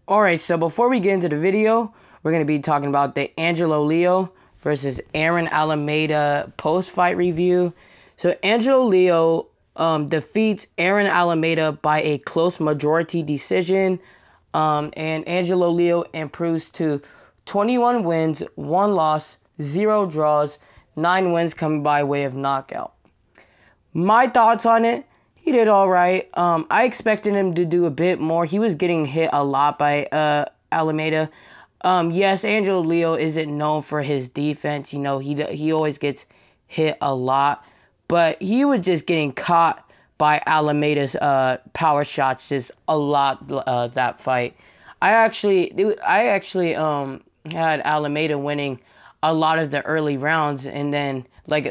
Alright, so before we get into the video, we're going to be talking about the Angelo Leo versus Aaron Alameda post-fight review. So Angelo Leo defeats Aaron Alameda by a close majority decision. And Angelo Leo improves to 21 wins, 1 loss, 0 draws, 9 wins coming by way of knockout. My thoughts on it: he did all right. I expected him to do a bit more. He was getting hit a lot by Alameda. Yes, Angelo Leo isn't known for his defense. You know, he always gets hit a lot, but he was just getting caught by Alameda's power shots just a lot that fight. I actually had Alameda winning a lot of the early rounds, and then like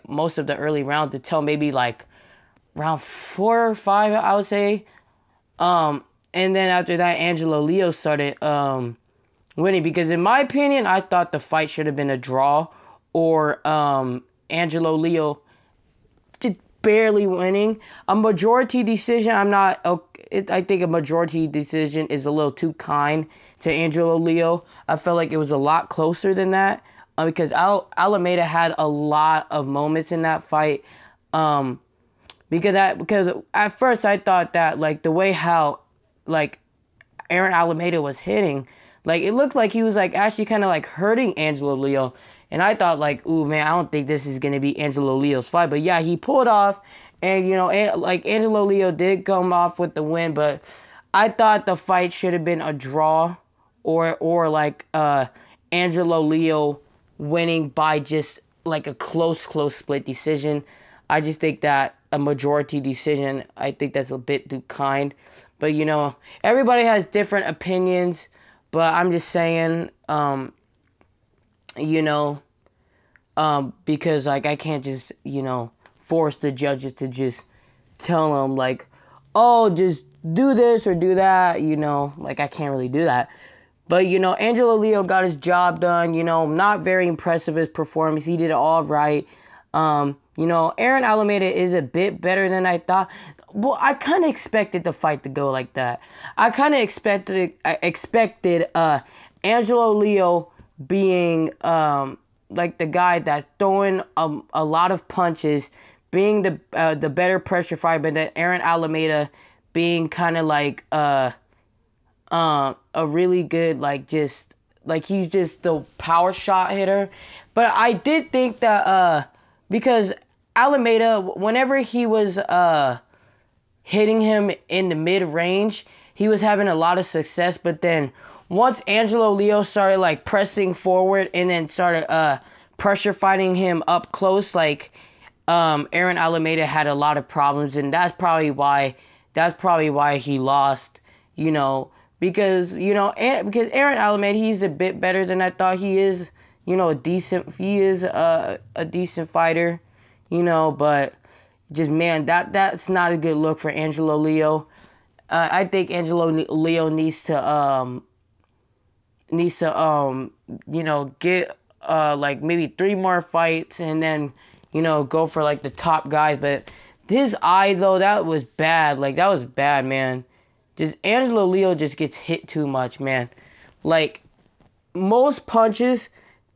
most of the early rounds until maybe like round 4 or 5, I would say. And then after that, Angelo Leo started winning, because in my opinion, I thought the fight should have been a draw, or Angelo Leo just barely winning. A majority decision, I think a majority decision is a little too kind to Angelo Leo. I felt like it was a lot closer than that, because Alameda had a lot of moments in that fight. Because at first I thought that, like, the way how, like, Aaron Alameda was hitting, like, it looked like he was, like, actually kind of, like, hurting Angelo Leo. And I thought, like, ooh, man, I don't think this is going to be Angelo Leo's fight. But, yeah, he pulled off. And, you know, like, Angelo Leo did come off with the win. But I thought the fight should have been a draw, or like, Angelo Leo winning by just, like, a close split decision. I just think that a majority decision, I think that's a bit too kind. But, you know, everybody has different opinions. But I'm just saying, you know, because, like, I can't just, you know, force the judges to just tell them, like, oh, just do this or do that, you know. Like, I can't really do that. But, you know, Angelo Leo got his job done. You know, not very impressive his performance. He did it all right. You know, Aaron Alameda is a bit better than I thought. Well, I kind of expected the fight to go like that. I kind of expected Angelo Leo being like the guy that's throwing a lot of punches, being the better pressure fighter, but then Aaron Alameda being kind of like a really good, like, just like, he's just the power shot hitter. But I did think that because Alameda, whenever he was hitting him in the mid-range, he was having a lot of success. But then once Angelo Leo started, like, pressing forward and then started pressure fighting him up close, like, Aaron Alameda had a lot of problems, and that's probably why he lost, you know, because, you know, because Aaron Alameda, he's a bit better than I thought. He is, you know, a decent fighter, you know, but just, man, that's not a good look for Angelo Leo. I think Angelo Leo needs to you know, get like maybe 3 more fights, and then, you know, go for, like, the top guys. But his eye, though, that was bad. Like, that was bad, man. Just Angelo Leo just gets hit too much, man. Like, most punches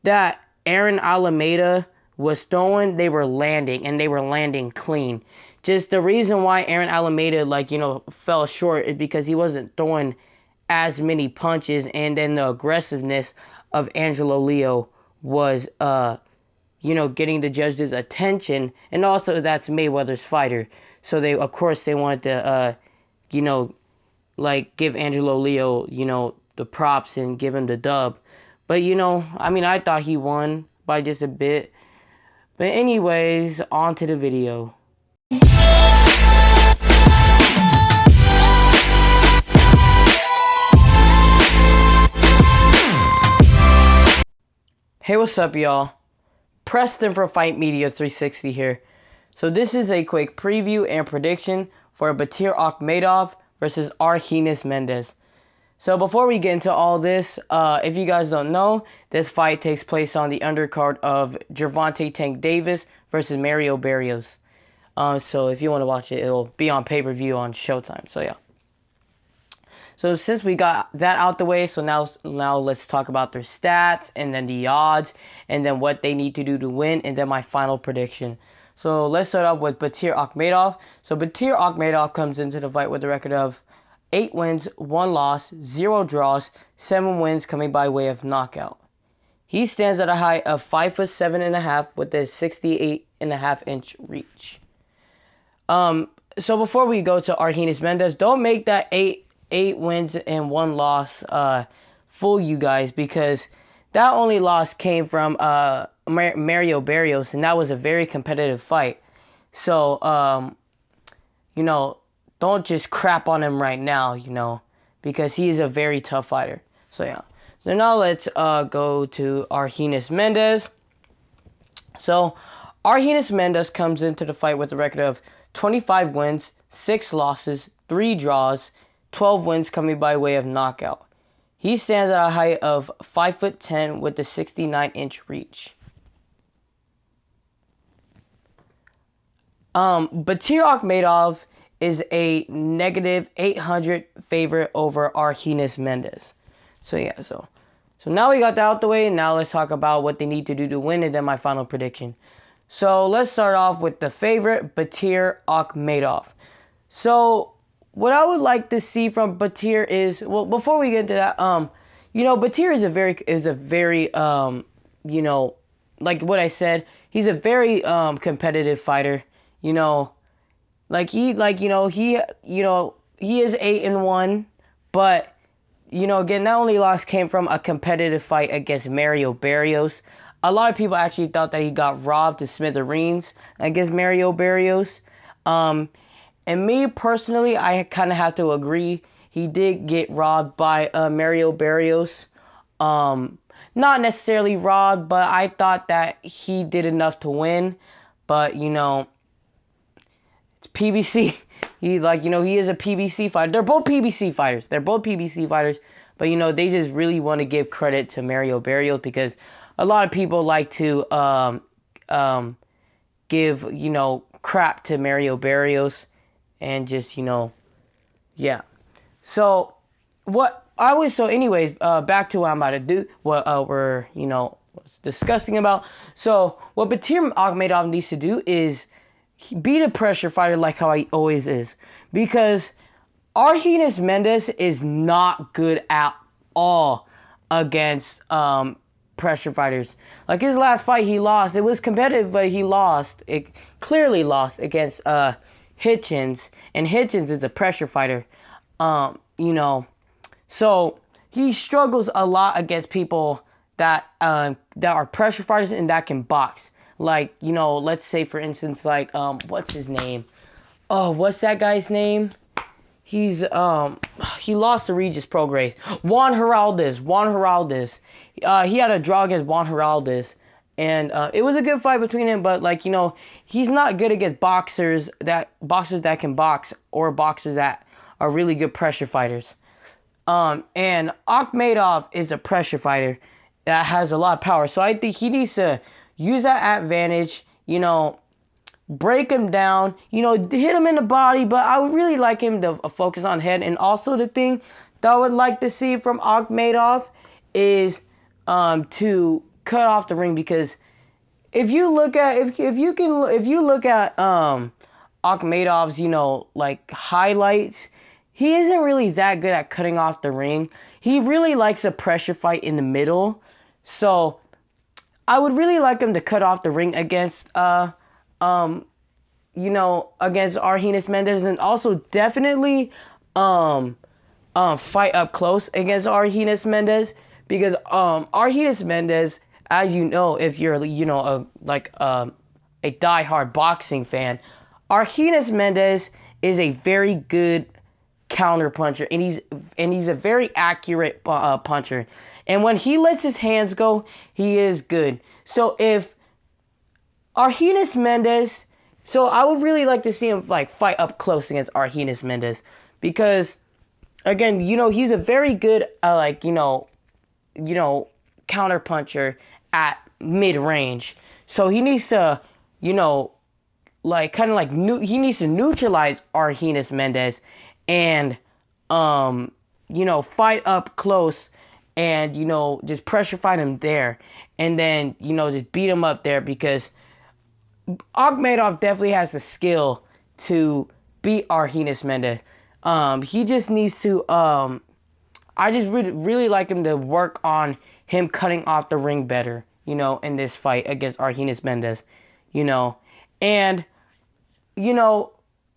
that Aaron Alameda was throwing, they were landing, and they were landing clean. Just the reason why Aaron Alameda, like, you know, fell short is because he wasn't throwing as many punches, and then the aggressiveness of Angelo Leo was, you know, getting the judges' attention. And also, that's Mayweather's fighter, so they wanted to, you know, like, give Angelo Leo, you know, the props and give him the dub. But, you know, I mean, I thought he won by just a bit. But anyways, on to the video. Hey, what's up, y'all? Preston for Fight Media 360 here. So this is a quick preview and prediction for Batyr Akhmedov versus Argenis Mendez. So before we get into all this, if you guys don't know, this fight takes place on the undercard of Gervonta Tank Davis versus Mario Barrios. So if you want to watch it, it'll be on pay-per-view on Showtime. So yeah. So since we got that out the way, so now let's talk about their stats and then the odds and then what they need to do to win and then my final prediction. So let's start off with Batyr Akhmedov. So Batyr Akhmedov comes into the fight with a record of 8 wins, 1 loss, 0 draws, 7 wins coming by way of knockout. He stands at a height of 5'7.5" with a 68.5-inch reach. So before we go to Argenis Mendez, don't make that eight wins and 1 loss fool you guys, because that only loss came from Mario Barrios, and that was a very competitive fight. So don't just crap on him right now, because he is a very tough fighter. So yeah. So now let's go to Argenis Mendez. So Argenis Mendez comes into the fight with a record of 25 wins, 6 losses, 3 draws, 12 wins coming by way of knockout. He stands at a height of 5'10" with a 69-inch reach. Batyr Akhmedov is a negative 800 favorite over Argenis Mendez. So yeah, so now we got that out the way. Now let's talk about what they need to do to win and then my final prediction. So let's start off with the favorite, Batyr Akhmedov. So what I would like to see from Batyr is, well, before we get into that, Batyr is a very like what I said, he's a very competitive fighter. He is 8-1, but again, that only loss came from a competitive fight against Mario Barrios. A lot of people actually thought that he got robbed to smithereens against Mario Barrios. And me personally, I kind of have to agree. He did get robbed by Mario Barrios. Not necessarily robbed, but I thought that he did enough to win. But, it's PBC. He is a PBC fighter. They're both PBC fighters. But, they just really want to give credit to Mario Barrios, because a lot of people like to give, crap to Mario Barrios, and just, yeah. So anyways, back to what I'm about to do, what we're, discussing about. So what Batyr Akhmedov needs to do is be the pressure fighter like how he always is, because Argenis Mendez is not good at all against pressure fighters. Like his last fight, he lost. It was competitive, but he lost. It clearly lost against Hitchens, and Hitchens is a pressure fighter. So he struggles a lot against people that are pressure fighters and that can box. Like, let's say for instance, like what's his name? Oh, what's that guy's name? He lost to Regis Prograis. Juan Heraldez. He had a draw against Juan Heraldez, and it was a good fight between him. But he's not good against boxers that can box, or boxers that are really good pressure fighters. And Akhmedov is a pressure fighter that has a lot of power. So I think he needs to use that advantage. Break him down, hit him in the body, but I would really like him to focus on head. And also the thing that I would like to see from Akhmedov is to cut off the ring, because if you look at Akhmedov's highlights, he isn't really that good at cutting off the ring. He really likes a pressure fight in the middle. So I would really like him to cut off the ring against against Argenis Mendez, and also definitely fight up close against Argenis Mendez, because Argenis Mendez, as you know, if you're a diehard boxing fan, Argenis Mendez is a very good counter puncher, and he's a very accurate puncher, and when he lets his hands go, he is good. So if Argenis Mendez, so I would really like to see him fight up close against Argenis Mendez, because again, he's a very good counter puncher at mid range. So he needs to he needs to neutralize Argenis Mendez and fight up close and, just pressure fight him there. And then, just beat him up there because Akhmedov definitely has the skill to beat Argenis Mendez. He just needs to, I just really like him to work on him cutting off the ring better, in this fight against Argenis Mendez, and,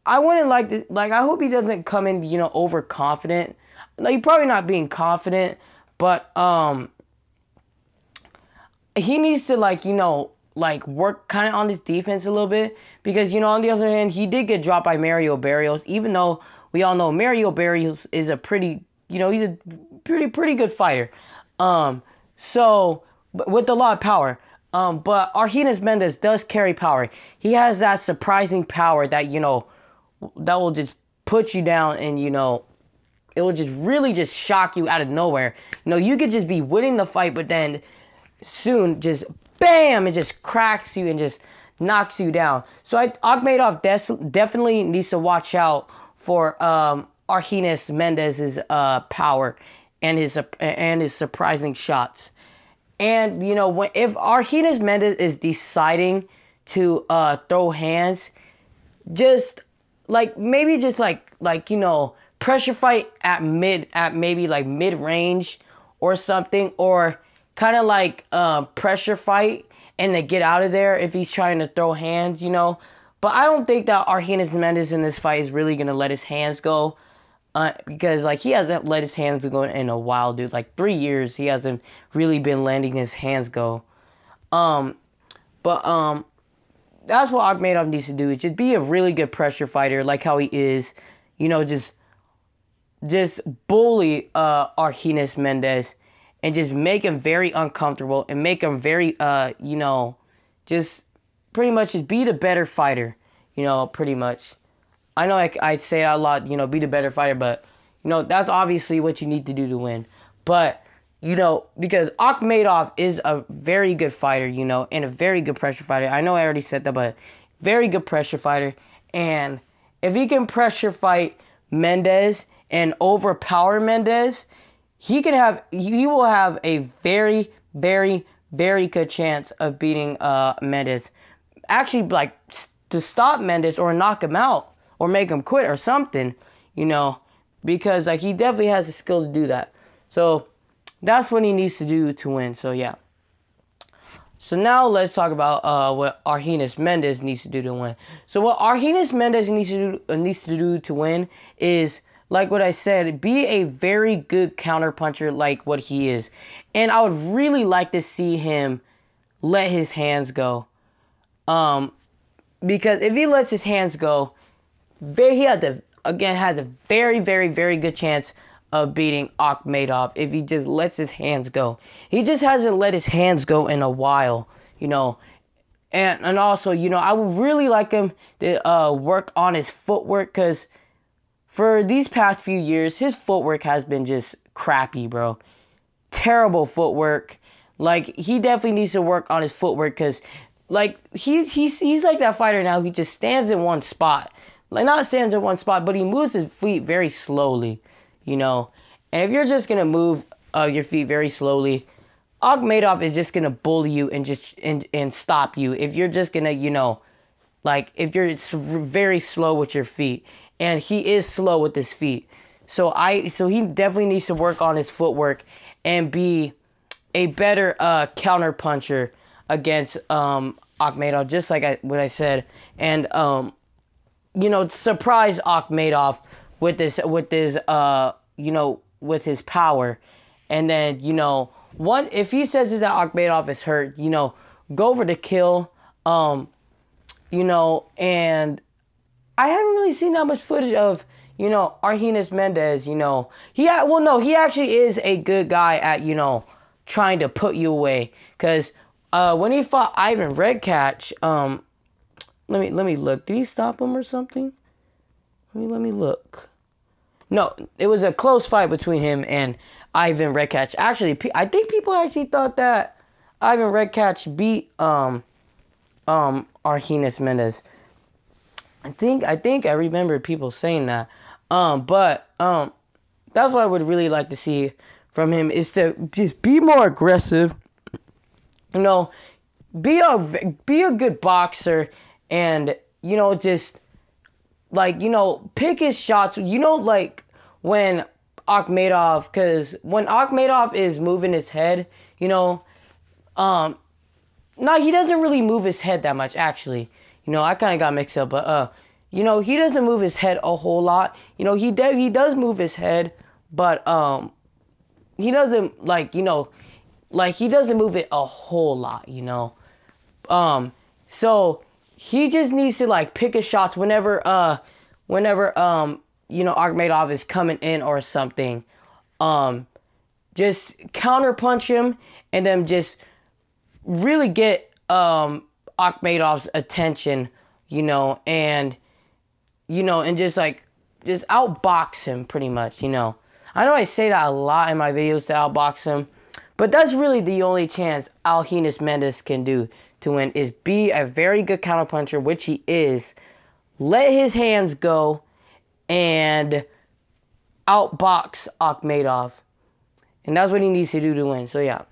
I wouldn't like to, I hope he doesn't come in, overconfident. Like, probably not being confident, but, he needs to, work kind of on his defense a little bit. Because, on the other hand, he did get dropped by Mario Barrios, even though we all know Mario Barrios is a pretty, he's a pretty good fighter. So, with a lot of power. But Argenis Mendez does carry power. He has that surprising power that, that will just put you down and, it will just really just shock you out of nowhere. You could just be winning the fight, but then soon just bam, it just cracks you and just knocks you down. So Akhmedov definitely needs to watch out for Argenis Mendez's power and his surprising shots. And if Argenis Mendez is deciding to throw hands, just pressure fight at maybe mid range or something, or kind of pressure fight and then get out of there if he's trying to throw hands, But I don't think that Argenis Mendez in this fight is really gonna let his hands go, because he hasn't let his hands go in a while, dude. 3 years he hasn't really been letting his hands go. But that's what Akhmedov needs to do, is just be a really good pressure fighter like how he is, just bully Argenis Mendez and just make him very uncomfortable and make him very just pretty much just be the better fighter, pretty much. I know I say that a lot, be the better fighter, but that's obviously what you need to do to win. But because Akhmedov is a very good fighter, and a very good pressure fighter. I know I already said that, but very good pressure fighter. And if he can pressure fight Mendez and overpower Mendez, he will have a very, very, very good chance of beating Mendez. Actually, to stop Mendez or knock him out or make him quit or something, because he definitely has the skill to do that. So that's what he needs to do to win. So yeah. So now let's talk about what Argenis Mendez needs to do to win. So what Argenis Mendez needs to do to win is, like what I said, be a very good counterpuncher like what he is. And I would really like to see him let his hands go. Because if he lets his hands go, he has a very, very, very good chance of beating Akhmedov if he just lets his hands go. He just hasn't let his hands go in a while, And also, I would really like him to work on his footwork, because for these past few years, his footwork has been just crappy, bro. Terrible footwork. He definitely needs to work on his footwork, because, he's like that fighter now. He just stands in one spot. Not stands in one spot, but he moves his feet very slowly, And if you're just going to move your feet very slowly, Akhmedov is just going to bully you and stop you. If you're just going to, if you're very slow with your feet. And he is slow with his feet. So he definitely needs to work on his footwork and be a better counter puncher against Akhmedov, just like what I said. And surprise Akhmedov with his with his power. And then, if he says that Akhmedov is hurt, go for the kill. And I haven't really seen that much footage of, Argenis Mendez, he actually is a good guy at, trying to put you away. Because when he fought Ivan Redkach, let me look. Did he stop him or something? Let me look. No, it was a close fight between him and Ivan Redkach. Actually, I think people actually thought that Ivan Redkach beat Argenis Mendez. I think I remember people saying that. But that's what I would really like to see from him, is to just be more aggressive. You know, be a good boxer, and just like pick his shots. Like when Akhmedov, because when Akhmedov is moving his head, no, he doesn't really move his head that much, actually. I kind of got mixed up, but he doesn't move his head a whole lot. He does move his head, but he doesn't like he doesn't move it a whole lot. So he just needs to like pick his shots whenever Akhmedov is coming in or something. Just counter punch him, and then just really get Akhmedov's attention, and just outbox him pretty much. I know I say that a lot in my videos, to outbox him, but that's really the only chance Argenis Mendez can do to win, is be a very good counterpuncher, which he is. Let his hands go and outbox Akhmedov. And that's what he needs to do to win. So yeah.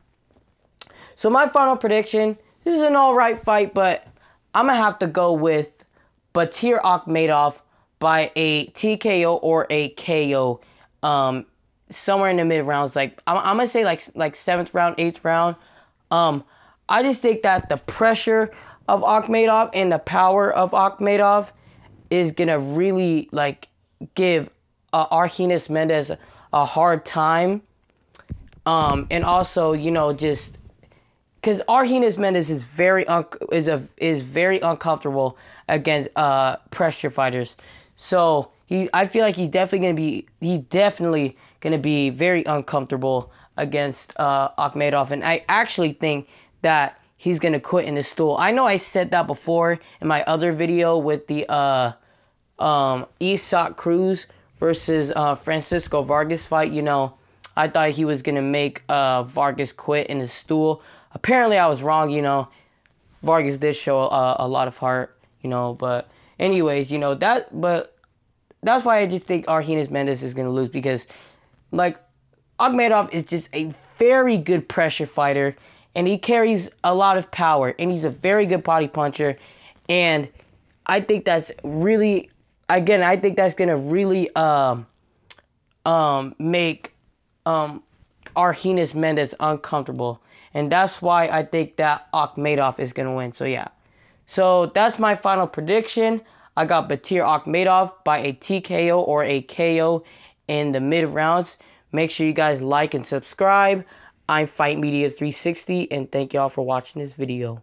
So my final prediction, this is an alright fight, but I'm going to have to go with Batyr Akhmedov by a TKO or a KO. Somewhere in the mid rounds. Like I'm going to say like 7th round, 8th round. I just think that the pressure of Akhmedov and the power of Akhmedov is going to really like give Argenis Mendez a hard time. And also, just because Argenis Mendez is very uncomfortable against pressure fighters. So I feel like he's definitely gonna be very uncomfortable against Akhmedov, and I actually think that he's gonna quit in the stool. I know I said that before in my other video with the Isaac Cruz versus Francisco Vargas fight. I thought he was gonna make Vargas quit in the stool. Apparently I was wrong. Vargas did show a lot of heart, but anyways, but that's why I just think Argenis Mendez is gonna lose, because like Akhmedov is just a very good pressure fighter, and he carries a lot of power, and he's a very good body puncher, and I think that's really, again, I think that's gonna really make Argenis Mendez uncomfortable, and that's why I think that Akhmedov is gonna win. So yeah, so that's my final prediction. I got Batyr Akhmedov by a TKO or a KO in the mid rounds. Make sure you guys like and subscribe. I'm Fight Media 360, and thank y'all for watching this video.